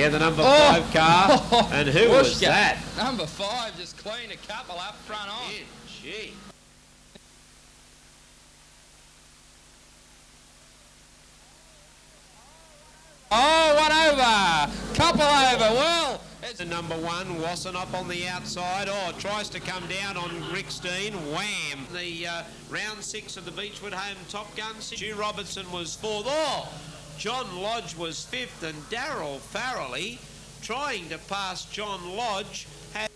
Yeah, the number 5 car. And who was that? Number 5 just cleaned a couple up front on. Gee. Oh, one over. Couple over. Well, it's the number 1, Wasson up on the outside. Oh, tries to come down on Rickstein. Wham! The round 6 of the Beechwood Home Top Gun. Stu Robertson was 4th. Oh, John Lodge was 5th, and Darryl Farrelly, trying to pass John Lodge, had...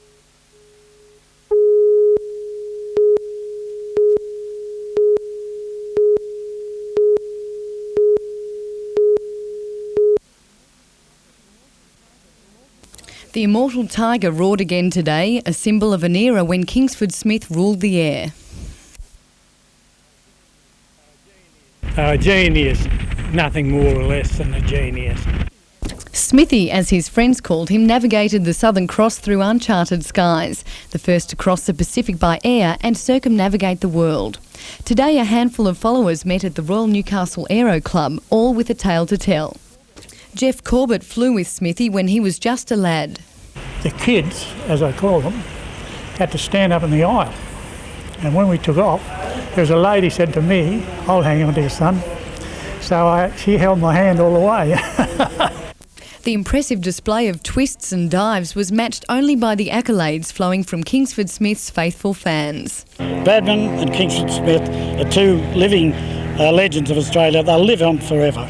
The immortal tiger roared again today, a symbol of an era when Kingsford Smith ruled the air. Genius, nothing more or less than a genius. Smithy, as his friends called him, navigated the Southern Cross through uncharted skies, the first to cross the Pacific by air and circumnavigate the world. Today, a handful of followers met at the Royal Newcastle Aero Club, all with a tale to tell. Jeff Corbett flew with Smithy when he was just a lad. The kids, as I call them, had to stand up in the aisle. And when we took off, there was a lady said to me, "I'll hang on to your son." So she held my hand all the way. The impressive display of twists and dives was matched only by the accolades flowing from Kingsford Smith's faithful fans. Badman and Kingsford Smith are 2 living legends of Australia. They'll live on forever.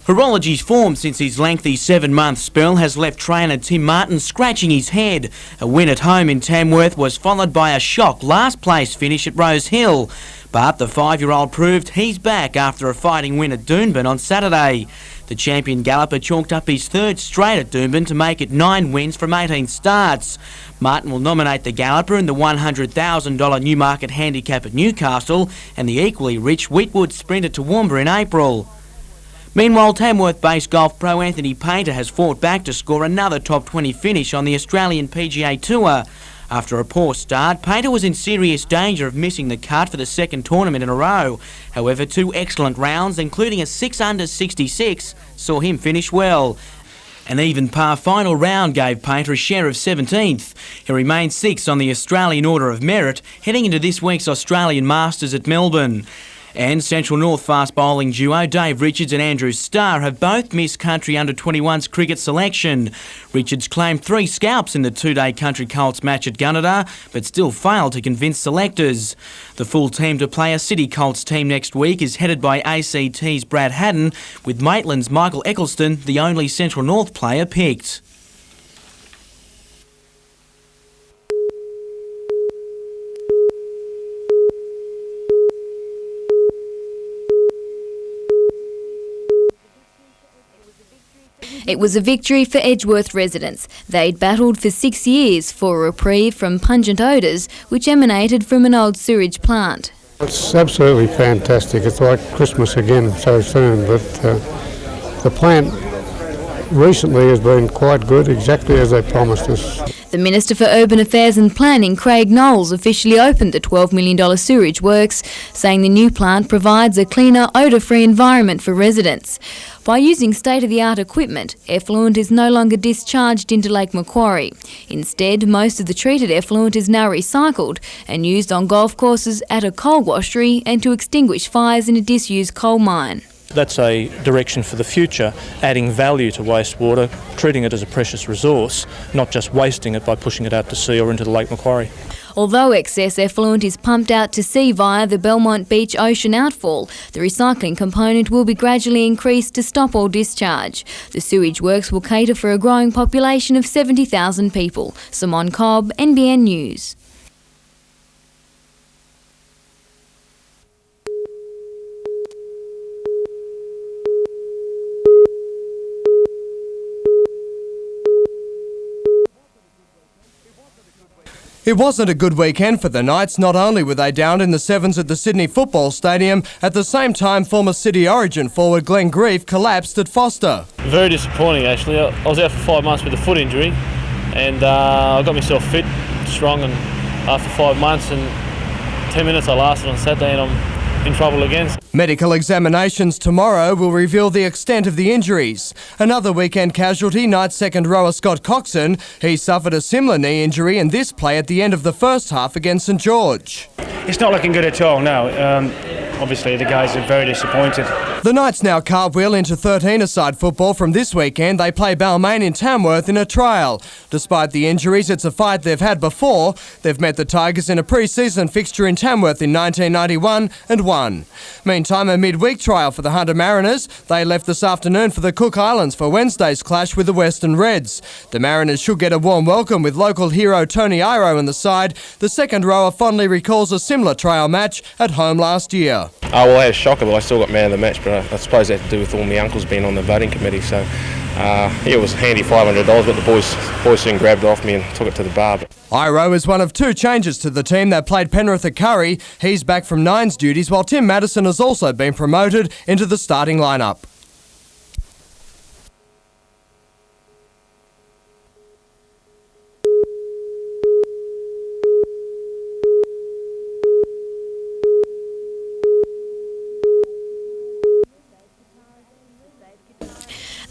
Horology's form since his lengthy 7-month spell has left trainer Tim Martin scratching his head. A win at home in Tamworth was followed by a shock last-place finish at Rose Hill. But the 5-year-old proved he's back after a fighting win at Doomben on Saturday. The champion galloper chalked up his 3rd straight at Doomben to make it 9 wins from 18 starts. Martin will nominate the galloper in the $100,000 Newmarket handicap at Newcastle and the equally rich Whitwood Sprint at Toowoomba in April. Meanwhile, Tamworth-based golf pro Anthony Painter has fought back to score another top 20 finish on the Australian PGA Tour. After a poor start, Painter was in serious danger of missing the cut for the 2nd tournament in a row. However, 2 excellent rounds, including a 6-under 66, saw him finish well. An even par final round gave Painter a share of 17th. He remains 6th on the Australian Order of Merit, heading into this week's Australian Masters at Melbourne. And Central North fast bowling duo Dave Richards and Andrew Starr have both missed country under-21's cricket selection. Richards claimed 3 scalps in the 2-day Country Colts match at Gunnedah, but still failed to convince selectors. The full team to play a City Colts team next week is headed by ACT's Brad Haddon, with Maitland's Michael Eccleston the only Central North player picked. It was a victory for Edgeworth residents. They'd battled for 6 years for a reprieve from pungent odours which emanated from an old sewage plant. It's absolutely fantastic. It's like Christmas again so soon, but the plant recently has been quite good, exactly as they promised us. The Minister for Urban Affairs and Planning, Craig Knowles, officially opened the $12 million sewerage works, saying the new plant provides a cleaner, odour-free environment for residents. By using state-of-the-art equipment, effluent is no longer discharged into Lake Macquarie. Instead, most of the treated effluent is now recycled and used on golf courses, at a coal washery and to extinguish fires in a disused coal mine. That's a direction for the future, adding value to wastewater, treating it as a precious resource, not just wasting it by pushing it out to sea or into the Lake Macquarie. Although excess effluent is pumped out to sea via the Belmont Beach ocean outfall, the recycling component will be gradually increased to stop all discharge. The sewage works will cater for a growing population of 70,000 people. Simone Cobb, NBN News. It wasn't a good weekend for the Knights. Not only were they down in the sevens at the Sydney Football Stadium, at the same time former City Origin forward Glenn Grieve collapsed at Foster. Very disappointing actually. I was out for 5 months with a foot injury and I got myself fit, strong, and after 5 months and 10 minutes I lasted on Saturday and I'm in trouble again. Medical examinations tomorrow will reveal the extent of the injuries. Another weekend casualty, Knights second rower Scott Coxon. He suffered a similar knee injury in this play at the end of the first half against St George. It's not looking good at all, no. Obviously the guys are very disappointed. The Knights now cartwheel into 13-a-side football from this weekend. They play Balmain in Tamworth in a trial. Despite the injuries, it's a fight they've had before. They've met the Tigers in a pre-season fixture in Tamworth in 1991 and won. Meantime, a midweek trial for the Hunter Mariners. They left this afternoon for the Cook Islands for Wednesday's clash with the Western Reds. The Mariners should get a warm welcome with local hero Tony Iro on the side. The second rower fondly recalls a similar trial match at home last year. Oh, well, I had a shocker, but I still got man of the match, but I suppose that had to do with all my uncles being on the voting committee, so it was handy $500, but the boys soon grabbed it off me and took it to the bar. Iro is one of two changes to the team that played Penrith at Curry. He's back from nines duties, while Tim Madison has also been promoted into the starting lineup.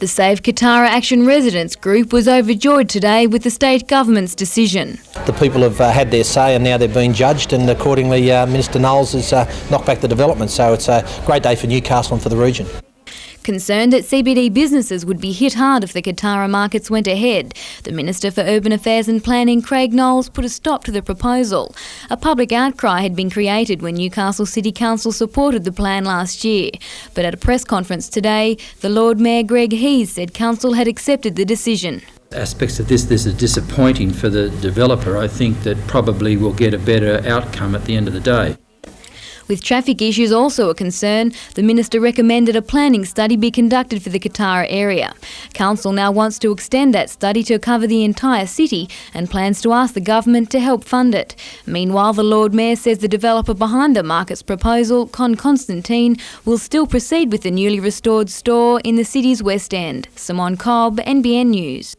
The Save Katara Action Residents Group was overjoyed today with the state government's decision. The people have had their say and now they're being judged, and accordingly Minister Knowles has knocked back the development, so it's a great day for Newcastle and for the region. Concerned that CBD businesses would be hit hard if the Katara markets went ahead, the Minister for Urban Affairs and Planning, Craig Knowles, put a stop to the proposal. A public outcry had been created when Newcastle City Council supported the plan last year. But at a press conference today, the Lord Mayor Greg Hees said Council had accepted the decision. Aspects of this are disappointing for the developer. I think that probably will get a better outcome at the end of the day. With traffic issues also a concern, the Minister recommended a planning study be conducted for the Katara area. Council now wants to extend that study to cover the entire city and plans to ask the government to help fund it. Meanwhile, the Lord Mayor says the developer behind the market's proposal, Con Constantine, will still proceed with the newly restored store in the city's West End. Simone Cobb, NBN News.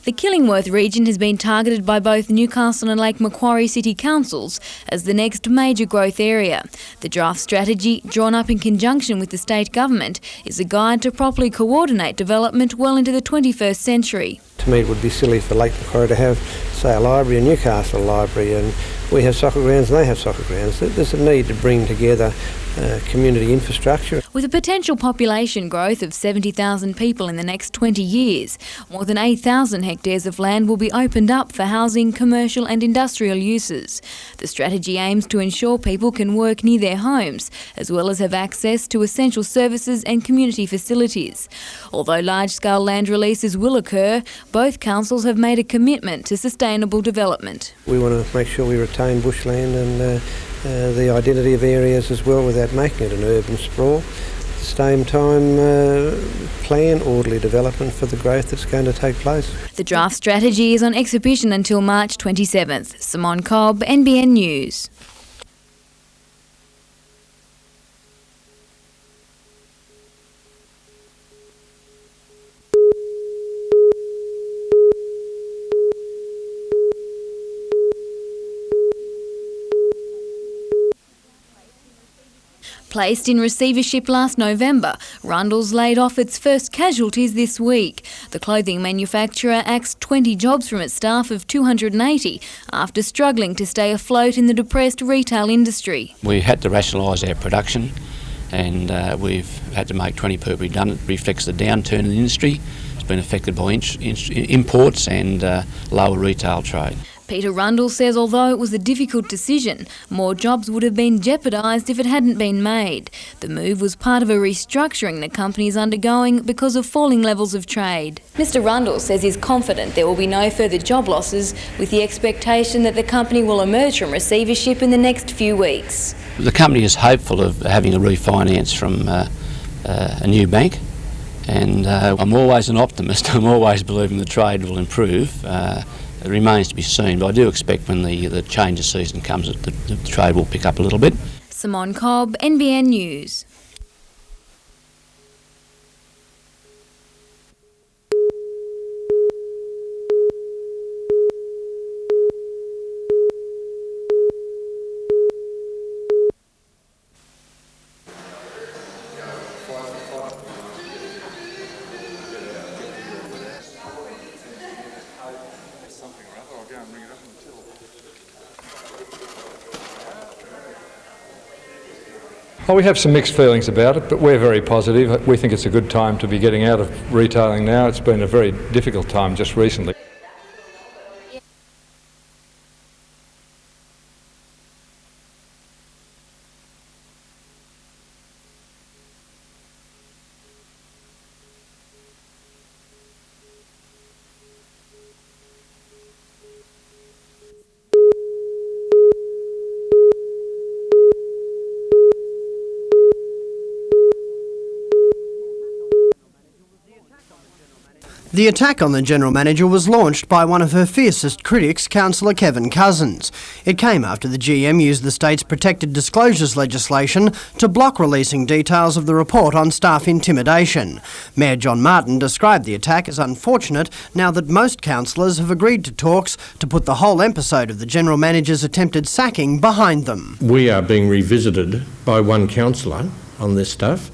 The Killingworth region has been targeted by both Newcastle and Lake Macquarie City Councils as the next major growth area. The draft strategy, drawn up in conjunction with the state government, is a guide to properly coordinate development well into the 21st century. To me it would be silly for Lake Macquarie to have, say, a library, a Newcastle library, and we have soccer grounds and they have soccer grounds. There's a need to bring together community infrastructure. With a potential population growth of 70,000 people in the next 20 years, more than 8,000 hectares of land will be opened up for housing, commercial and industrial uses. The strategy aims to ensure people can work near their homes, as well as have access to essential services and community facilities. Although large-scale land releases will occur, both councils have made a commitment to sustainable development. We want to make sure we retain bushland and the identity of areas as well without making it an urban sprawl. At the same time, plan orderly development for the growth that's going to take place. The draft strategy is on exhibition until March 27th. Simone Cobb, NBN News. Placed in receivership last November, Rundles laid off its first casualties this week. The clothing manufacturer axed 20 jobs from its staff of 280 after struggling to stay afloat in the depressed retail industry. We had to rationalise our production and we've had to make 20 people redundant. It reflects the downturn in the industry. It's been affected by imports and lower retail trade. Peter Rundles says although it was a difficult decision, more jobs would have been jeopardised if it hadn't been made. The move was part of a restructuring the company is undergoing because of falling levels of trade. Mr Rundles says he's confident there will be no further job losses, with the expectation that the company will emerge from receivership in the next few weeks. The company is hopeful of having a refinance from a new bank, and I'm always an optimist. I'm always believing the trade will improve. It remains to be seen, but I do expect when the change of season comes that the trade will pick up a little bit. Simone Cobb, NBN News. Well, we have some mixed feelings about it, but we're very positive. We think it's a good time to be getting out of retailing now. It's been a very difficult time just recently. The attack on the General Manager was launched by one of her fiercest critics, Councillor Kevin Cousins. It came after the GM used the state's protected disclosures legislation to block releasing details of the report on staff intimidation. Mayor John Martin described the attack as unfortunate now that most councillors have agreed to talks to put the whole episode of the General Manager's attempted sacking behind them. We are being revisited by one councillor on this stuff.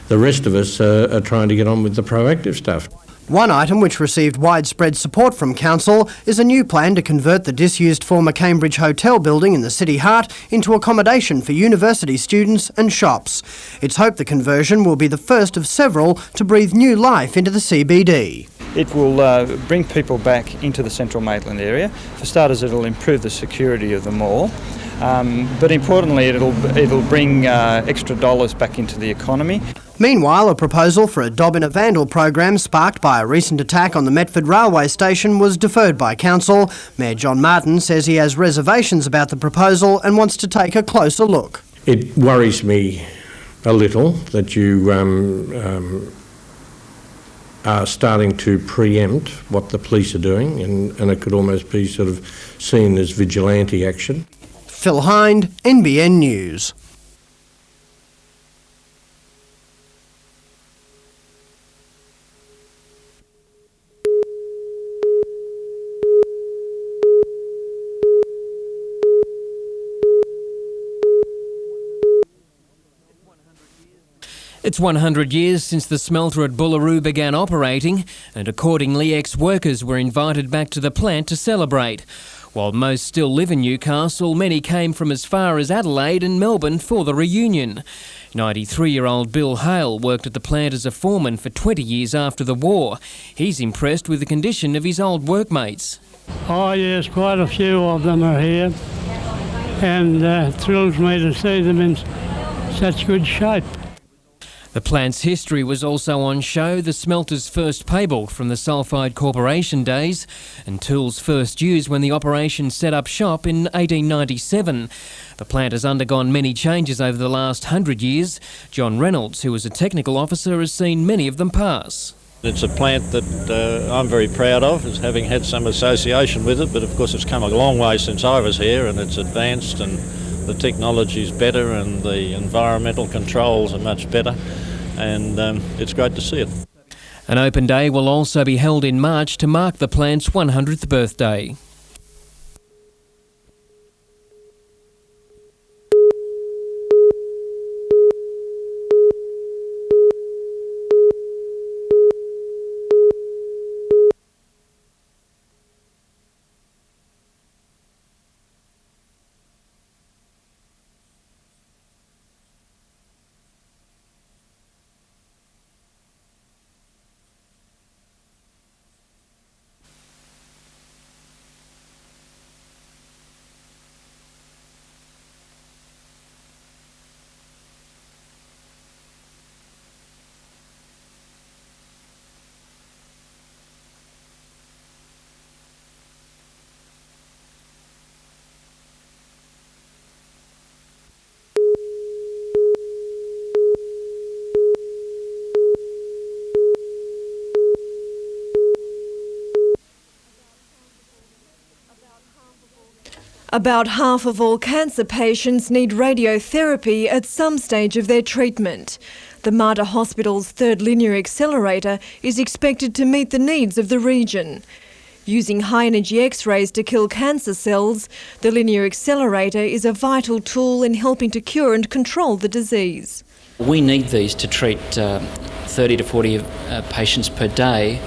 The rest of us are trying to get on with the proactive stuff. One item which received widespread support from Council is a new plan to convert the disused former Cambridge Hotel building in the city heart into accommodation for university students and shops. It's hoped the conversion will be the first of several to breathe new life into the CBD. It will bring people back into the central Maitland area. For starters, it'll improve the security of the mall. But importantly, it'll bring extra dollars back into the economy. Meanwhile, a proposal for a Dob in a Vandal program sparked by a recent attack on the Metford railway station was deferred by Council. Mayor John Martin says he has reservations about the proposal and wants to take a closer look. It worries me a little that you are starting to preempt what the police are doing, and it could almost be sort of seen as vigilante action. Phil Hind, NBN News. It's 100 years since the smelter at Bullaroo began operating, and accordingly ex-workers were invited back to the plant to celebrate. While most still live in Newcastle, many came from as far as Adelaide and Melbourne for the reunion. 93-year-old Bill Hale worked at the plant as a foreman for 20 years after the war. He's impressed with the condition of his old workmates. Oh yes, quite a few of them are here, and thrills me to see them in such good shape. The plant's history was also on show, the smelter's first paybook from the Sulphide Corporation days, and tools first used when the operation set up shop in 1897. The plant has undergone many changes over the last 100 years. John Reynolds, who was a technical officer, has seen many of them pass. It's a plant that I'm very proud of, as having had some association with it, but of course it's come a long way since I was here, and it's advanced and the technology is better and the environmental controls are much better, and it's great to see it. An open day will also be held in March to mark the plant's 100th birthday. About half of all cancer patients need radiotherapy at some stage of their treatment. The Maitland Hospital's third linear accelerator is expected to meet the needs of the region. Using high-energy X-rays to kill cancer cells, the linear accelerator is a vital tool in helping to cure and control the disease. We need these to treat 30 to 40 patients per day,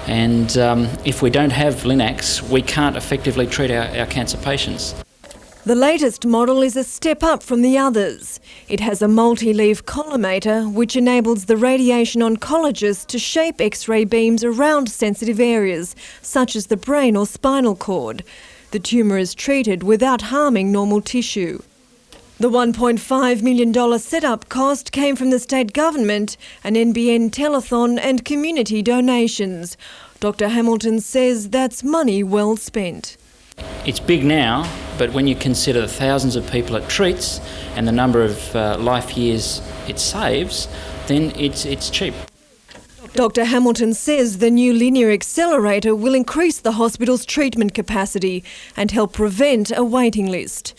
and if we don't have Linacs, we can't effectively treat our cancer patients. The latest model is a step up from the others. It has a multi-leaf collimator which enables the radiation oncologist to shape X-ray beams around sensitive areas, such as the brain or spinal cord. The tumour is treated without harming normal tissue. The $1.5 million setup cost came from the state government, an NBN telethon and community donations. Dr Hamilton says that's money well spent. It's big now, but when you consider the thousands of people it treats and the number of life years it saves, then it's cheap. Dr Hamilton says the new linear accelerator will increase the hospital's treatment capacity and help prevent a waiting list.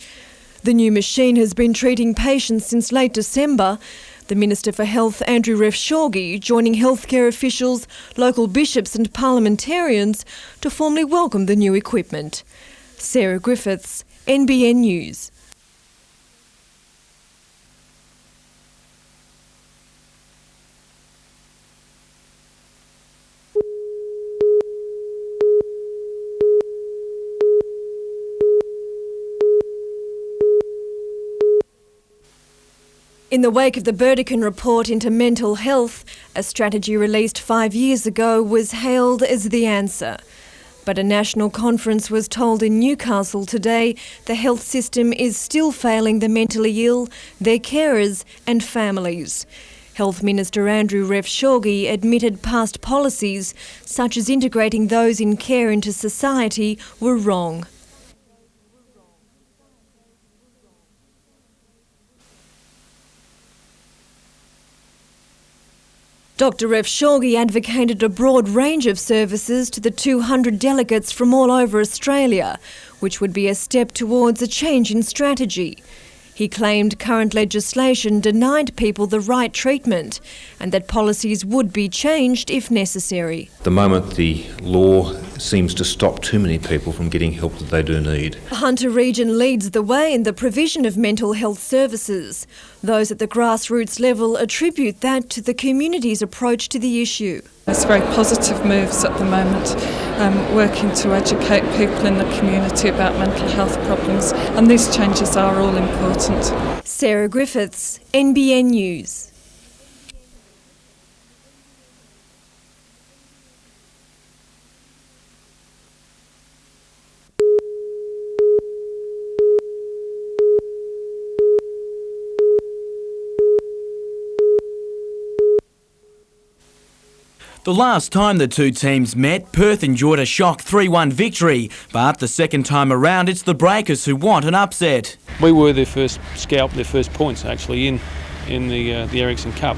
The new machine has been treating patients since late December. The Minister for Health, Andrew Refshaugi, joining healthcare officials, local bishops and parliamentarians to formally welcome the new equipment. Sarah Griffiths, NBN News. In the wake of the Burdekin report into mental health, a strategy released 5 years ago was hailed as the answer. But a national conference was told in Newcastle today the health system is still failing the mentally ill, their carers and families. Health Minister Andrew Refshaugi admitted past policies, such as integrating those in care into society, were wrong. Dr Refshaugi advocated a broad range of services to the 200 delegates from all over Australia, which would be a step towards a change in strategy. He claimed current legislation denied people the right treatment and that policies would be changed if necessary. At the moment, the law seems to stop too many people from getting help that they do need. The Hunter region leads the way in the provision of mental health services. Those at the grassroots level attribute that to the community's approach to the issue. There's very positive moves at the moment, working to educate people in the community about mental health problems, and these changes are all important. Sarah Griffiths, NBN News. The last time the two teams met, Perth enjoyed a shock 3-1 victory, but the second time around it's the Breakers who want an upset. We were their first scalp, their first points actually in the Ericsson Cup,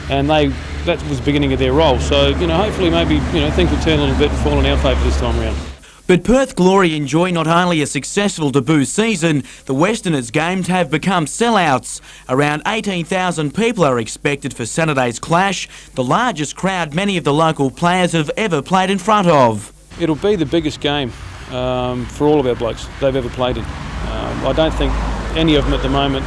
and that was the beginning of their role. So hopefully maybe things will turn a little bit and fall in our favour this time around. But Perth Glory enjoy not only a successful debut season, the Westerners' games have become sellouts. Around 18,000 people are expected for Saturday's clash, the largest crowd many of the local players have ever played in front of. It'll be the biggest game for all of our blokes they've ever played in. I don't think any of them at the moment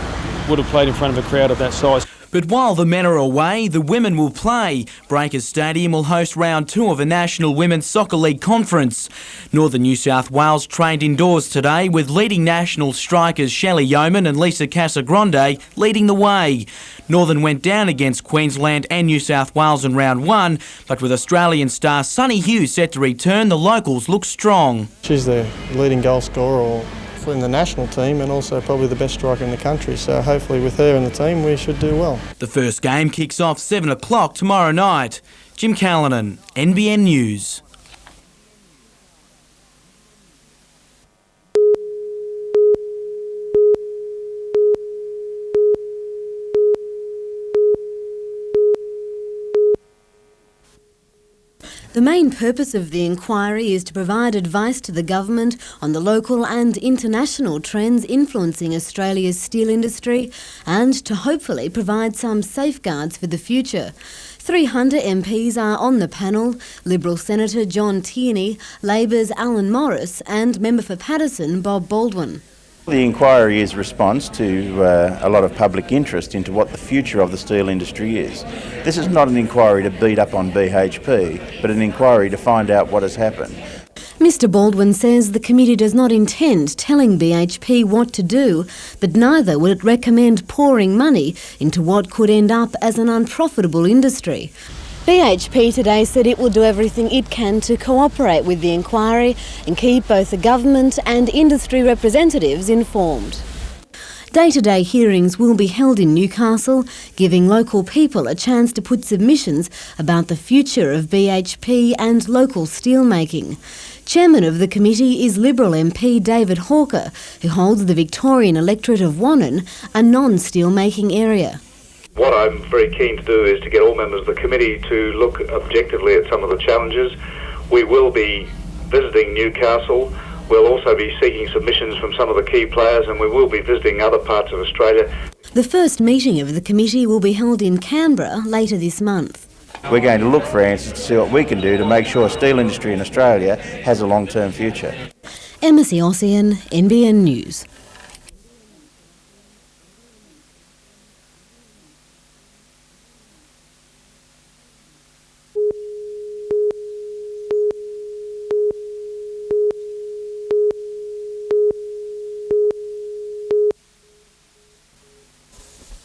would have played in front of a crowd of that size. But while the men are away, the women will play. Breakers Stadium will host round 2 of a National Women's Soccer League conference. Northern New South Wales trained indoors today with leading national strikers Shelley Yeoman and Lisa Casagrande leading the way. Northern went down against Queensland and New South Wales in round 1, but with Australian star Sonny Hughes set to return, the locals look strong. She's the leading goal scorer in the national team and also probably the best striker in the country, so hopefully with her in the team we should do well. The first game kicks off 7 o'clock tomorrow night. Jim Callanan, NBN News. The main purpose of the inquiry is to provide advice to the government on the local and international trends influencing Australia's steel industry and to hopefully provide some safeguards for the future. 3 Hunter MPs are on the panel: Liberal Senator John Tierney, Labor's Alan Morris and Member for Paterson Bob Baldwin. The inquiry is a response to a lot of public interest into what the future of the steel industry is. This is not an inquiry to beat up on BHP, but an inquiry to find out what has happened. Mr Baldwin says the committee does not intend telling BHP what to do, but neither would it recommend pouring money into what could end up as an unprofitable industry. BHP today said it will do everything it can to cooperate with the inquiry and keep both the government and industry representatives informed. Day-to-day hearings will be held in Newcastle, giving local people a chance to put submissions about the future of BHP and local steelmaking. Chairman of the committee is Liberal MP David Hawker, who holds the Victorian electorate of Wannon, a non-steelmaking area. What I'm very keen to do is to get all members of the committee to look objectively at some of the challenges. We will be visiting Newcastle. We'll also be seeking submissions from some of the key players, and we will be visiting other parts of Australia. The first meeting of the committee will be held in Canberra later this month. We're going to look for answers to see what we can do to make sure steel industry in Australia has a long-term future. Emma Ossian, NBN News.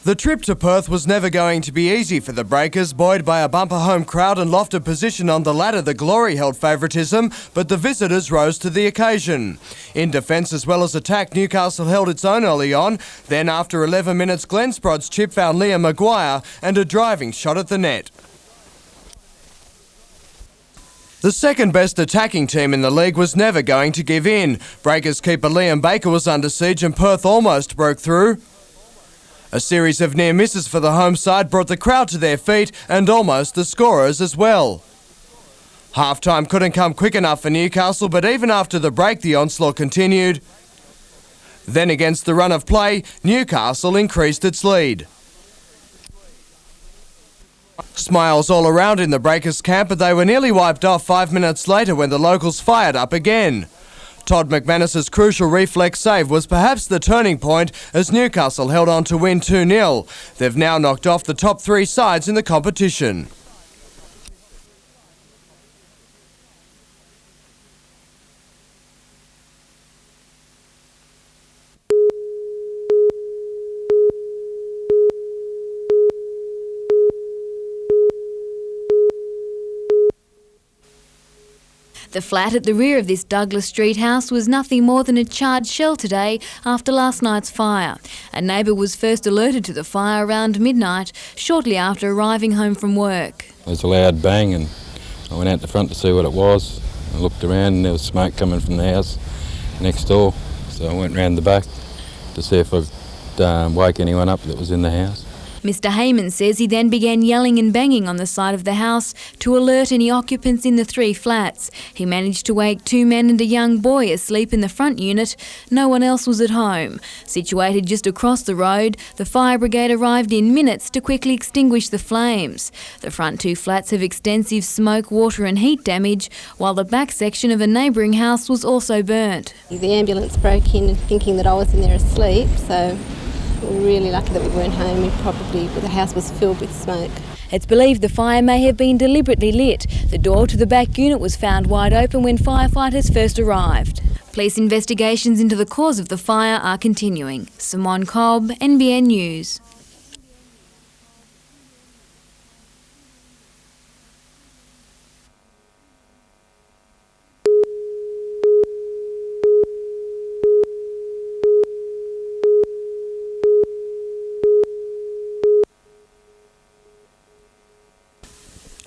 The trip to Perth was never going to be easy for the Breakers, buoyed by a bumper home crowd and lofted position on the ladder. The Glory held favouritism, but the visitors rose to the occasion. In defence as well as attack, Newcastle held its own early on. Then after 11 minutes, Glenn Sprott's chip found Liam Maguire and a driving shot at the net. The second best attacking team in the league was never going to give in. Breakers keeper Liam Baker was under siege and Perth almost broke through. A series of near misses for the home side brought the crowd to their feet and almost the scorers as well. Half-time couldn't come quick enough for Newcastle, but even after the break the onslaught continued. Then against the run of play, Newcastle increased its lead. Smiles all around in the Breakers camp, but they were nearly wiped off 5 minutes later when the locals fired up again. Todd McManus's crucial reflex save was perhaps the turning point as Newcastle held on to win 2-0. They've now knocked off the top 3 sides in the competition. The flat at the rear of this Douglas Street house was nothing more than a charred shell today after last night's fire. A neighbour was first alerted to the fire around midnight, shortly after arriving home from work. There's a loud bang and I went out the front to see what it was. I looked around and there was smoke coming from the house next door. So I went round the back to see if I could wake anyone up that was in the house. Mr Heyman says he then began yelling and banging on the side of the house to alert any occupants in the 3 flats. He managed to wake 2 men and a young boy asleep in the front unit. No one else was at home. Situated just across the road, the fire brigade arrived in minutes to quickly extinguish the flames. The front 2 flats have extensive smoke, water and heat damage, while the back section of a neighbouring house was also burnt. The ambulance broke in thinking that I was in there asleep, so we're really lucky that we weren't home. The house was filled with smoke. It's believed the fire may have been deliberately lit. The door to the back unit was found wide open when firefighters first arrived. Police investigations into the cause of the fire are continuing. Simone Cobb, NBN News.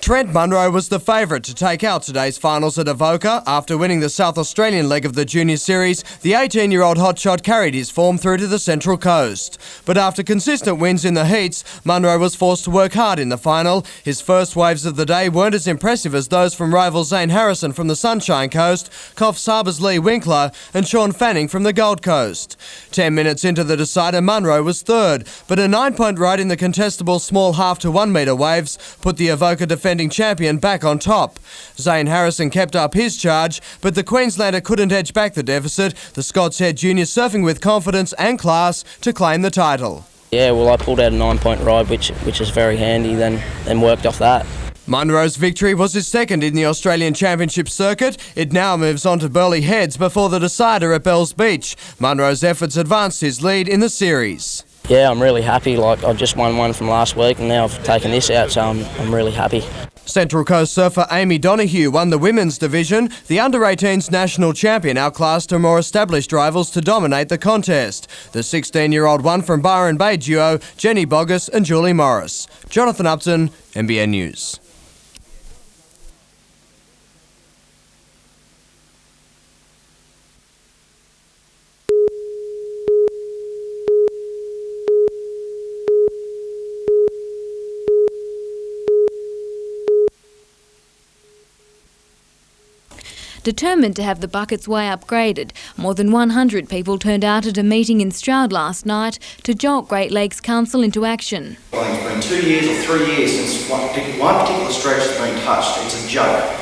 Trent Munro was the favourite to take out today's finals at Avoca. After winning the South Australian leg of the Junior Series, the 18-year-old hotshot carried his form through to the Central Coast. But after consistent wins in the heats, Munro was forced to work hard in the final. His first waves of the day weren't as impressive as those from rival Zane Harrison from the Sunshine Coast, Coffs Harbour's Lee Winkler and Sean Fanning from the Gold Coast. 10 minutes into the decider, Munro was third, but a 9-point ride in the contestable small half to 1 metre waves put the Avoca defending champion back on top. Zane Harrison kept up his charge, but the Queenslander couldn't edge back the deficit. The Scots head junior surfing with confidence and class to claim the title. Yeah, well, I pulled out a 9-point ride, which is very handy, then worked off that. Munro's victory was his second in the Australian Championship circuit. It now moves on to Burleigh Heads before the decider at Bells Beach. Munro's efforts advanced his lead in the series. Yeah, I'm really happy. I just won one from last week and now I've taken this out, so I'm really happy. Central Coast surfer Amy Donoghue won the women's division. The under-18s national champion outclassed her more established rivals to dominate the contest. The 16-year-old won from Byron Bay duo Jenny Boggess and Julie Morris. Jonathan Upton, NBN News. Determined to have the Buckets Way upgraded, more than 100 people turned out at a meeting in Stroud last night to jolt Great Lakes Council into action. It's been 2 years or 3 years since one particular stretch has been touched. It's a joke.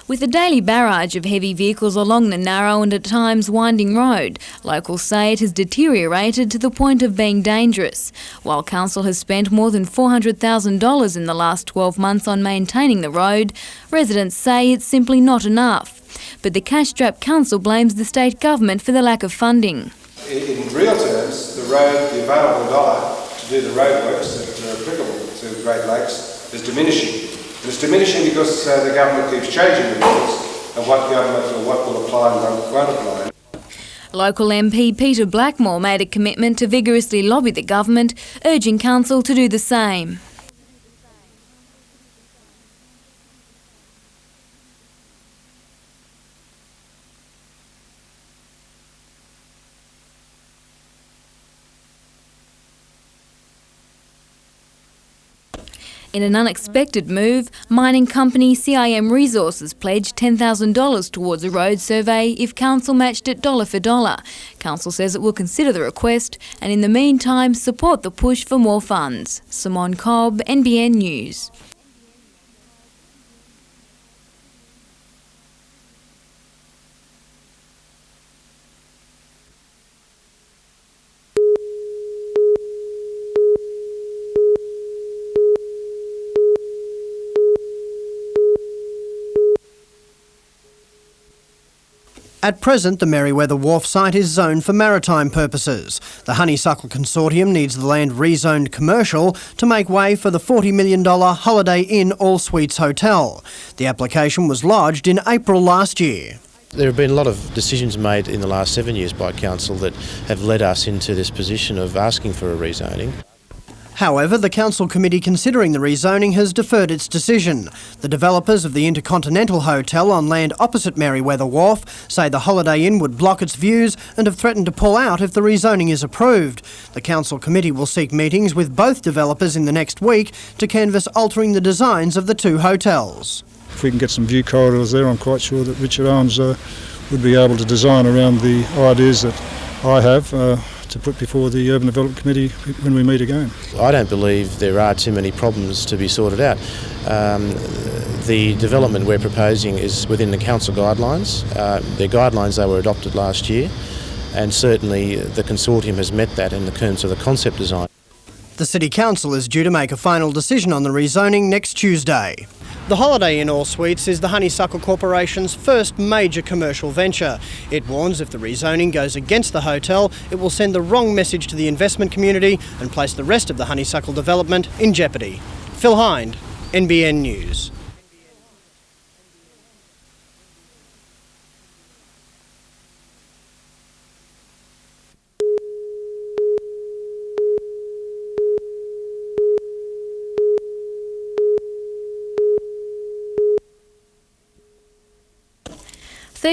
With a daily barrage of heavy vehicles along the narrow and at times winding road, locals say it has deteriorated to the point of being dangerous. While council has spent more than $400,000 in the last 12 months on maintaining the road, residents say it's simply not enough. But the cash-strapped council blames the state government for the lack of funding. In real terms, the available dollar to do the roadworks that are applicable to Great Lakes is diminishing. And it's diminishing because the government keeps changing the rules of what government or what will apply and won't apply. Local MP Peter Blackmore made a commitment to vigorously lobby the government, urging council to do the same. In an unexpected move, mining company CIM Resources pledged $10,000 towards a road survey if council matched it dollar for dollar. Council says it will consider the request and in the meantime support the push for more funds. Simone Cobb, NBN News. At present, the Merryweather Wharf site is zoned for maritime purposes. The Honeysuckle Consortium needs the land rezoned commercial to make way for the $40 million Holiday Inn All Suites Hotel. The application was lodged in April last year. There have been a lot of decisions made in the last 7 years by Council that have led us into this position of asking for a rezoning. However, the council committee considering the rezoning has deferred its decision. The developers of the Intercontinental Hotel on land opposite Merryweather Wharf say the Holiday Inn would block its views and have threatened to pull out if the rezoning is approved. The council committee will seek meetings with both developers in the next week to canvass altering the designs of the two hotels. If we can get some view corridors there, I'm quite sure that Richard Owens would be able to design around the ideas that I have to put before the Urban Development Committee when we meet again. I don't believe there are too many problems to be sorted out. The development we're proposing is within the council guidelines. The guidelines, they were adopted last year, and certainly the consortium has met that in the terms of the concept design. The City Council is due to make a final decision on the rezoning next Tuesday. The Holiday Inn All Suites is the Honeysuckle Corporation's first major commercial venture. It warns if the rezoning goes against the hotel, it will send the wrong message to the investment community and place the rest of the Honeysuckle development in jeopardy. Phil Hind, NBN News.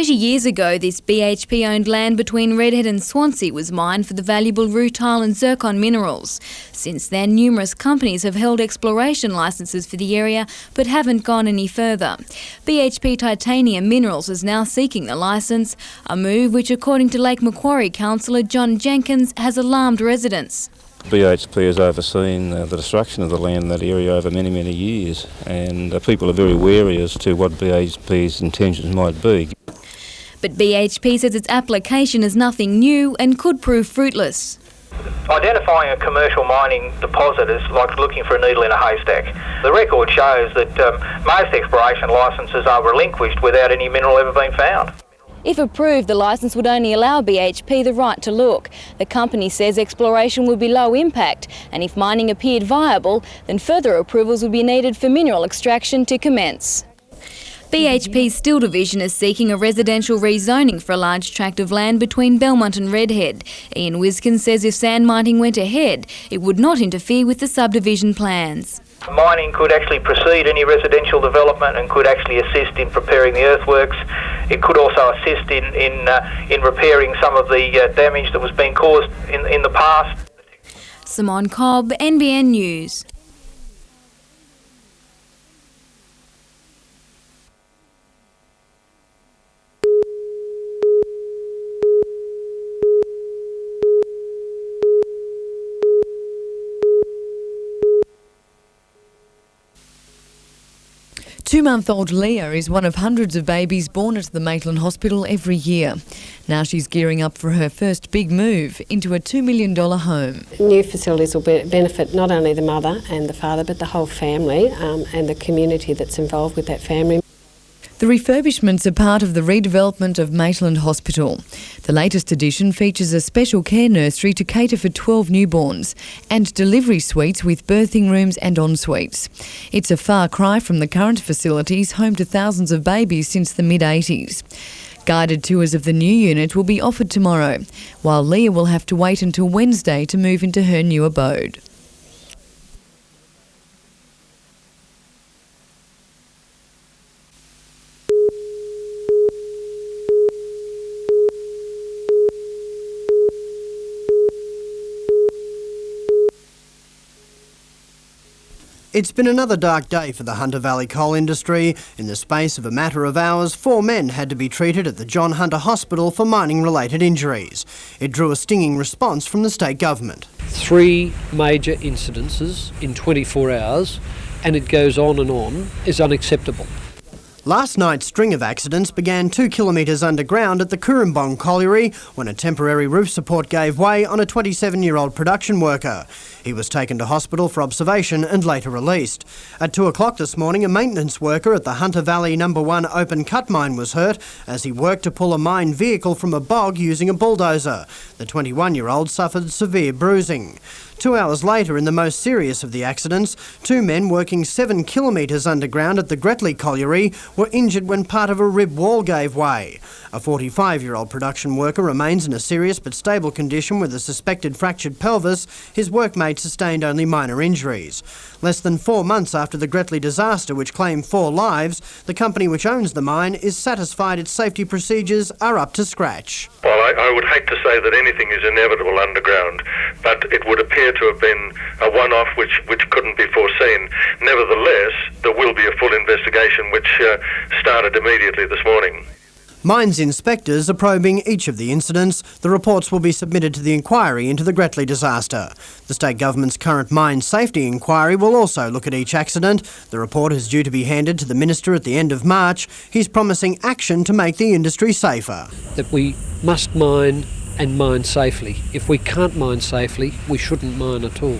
Years ago, this BHP-owned land between Redhead and Swansea was mined for the valuable rutile and zircon minerals. Since then, numerous companies have held exploration licences for the area but haven't gone any further. BHP Titanium Minerals is now seeking the licence, a move which, according to Lake Macquarie councillor John Jenkins, has alarmed residents. BHP has overseen the destruction of the land in that area over many, many years, and people are very wary as to what BHP's intentions might be. But BHP says its application is nothing new and could prove fruitless. Identifying a commercial mining deposit is like looking for a needle in a haystack. The record shows that most exploration licences are relinquished without any mineral ever being found. If approved, the licence would only allow BHP the right to look. The company says exploration would be low impact, and if mining appeared viable, then further approvals would be needed for mineral extraction to commence. BHP's Steel Division is seeking a residential rezoning for a large tract of land between Belmont and Redhead. Ian Wiskin says if sand mining went ahead, it would not interfere with the subdivision plans. Mining could actually precede any residential development and could actually assist in preparing the earthworks. It could also assist in repairing some of the damage that was being caused in the past. Simone Cobb, NBN News. Two-month-old Leah is one of hundreds of babies born at the Maitland Hospital every year. Now she's gearing up for her first big move into a $2 million home. New facilities will benefit not only the mother and the father but the whole family and the community that's involved with that family. The refurbishments are part of the redevelopment of Maitland Hospital. The latest addition features a special care nursery to cater for 12 newborns and delivery suites with birthing rooms and en-suites. It's a far cry from the current facilities home to thousands of babies since the mid-80s. Guided tours of the new unit will be offered tomorrow, while Leah will have to wait until Wednesday to move into her new abode. It's been another dark day for the Hunter Valley coal industry. In the space of a matter of hours, 4 men had to be treated at the John Hunter Hospital for mining-related injuries. It drew a stinging response from the state government. 3 major incidences in 24 hours, and it goes on and on, is unacceptable. Last night's string of accidents began 2 kilometres underground at the Cooranbong colliery when a temporary roof support gave way on a 27-year-old production worker. He was taken to hospital for observation and later released. At 2 o'clock this morning, a maintenance worker at the Hunter Valley No. 1 open cut mine was hurt as he worked to pull a mine vehicle from a bog using a bulldozer. The 21-year-old suffered severe bruising. 2 hours later, in the most serious of the accidents, 2 men working 7 kilometres underground at the Gretley Colliery were injured when part of a rib wall gave way. A 45-year-old production worker remains in a serious but stable condition with a suspected fractured pelvis. His workmate sustained only minor injuries. Less than 4 months after the Gretley disaster, which claimed 4 lives, the company which owns the mine is satisfied its safety procedures are up to scratch. Well, I would hate to say that anything is inevitable underground, but it would appear to have been a one-off which couldn't be foreseen. Nevertheless, there will be a full investigation which started immediately this morning. Mines inspectors are probing each of the incidents. The reports will be submitted to the inquiry into the Gretley disaster. The state government's current mine safety inquiry will also look at each accident. The report is due to be handed to the Minister at the end of March. He's promising action to make the industry safer. That we must mine and mine safely. If we can't mine safely, we shouldn't mine at all.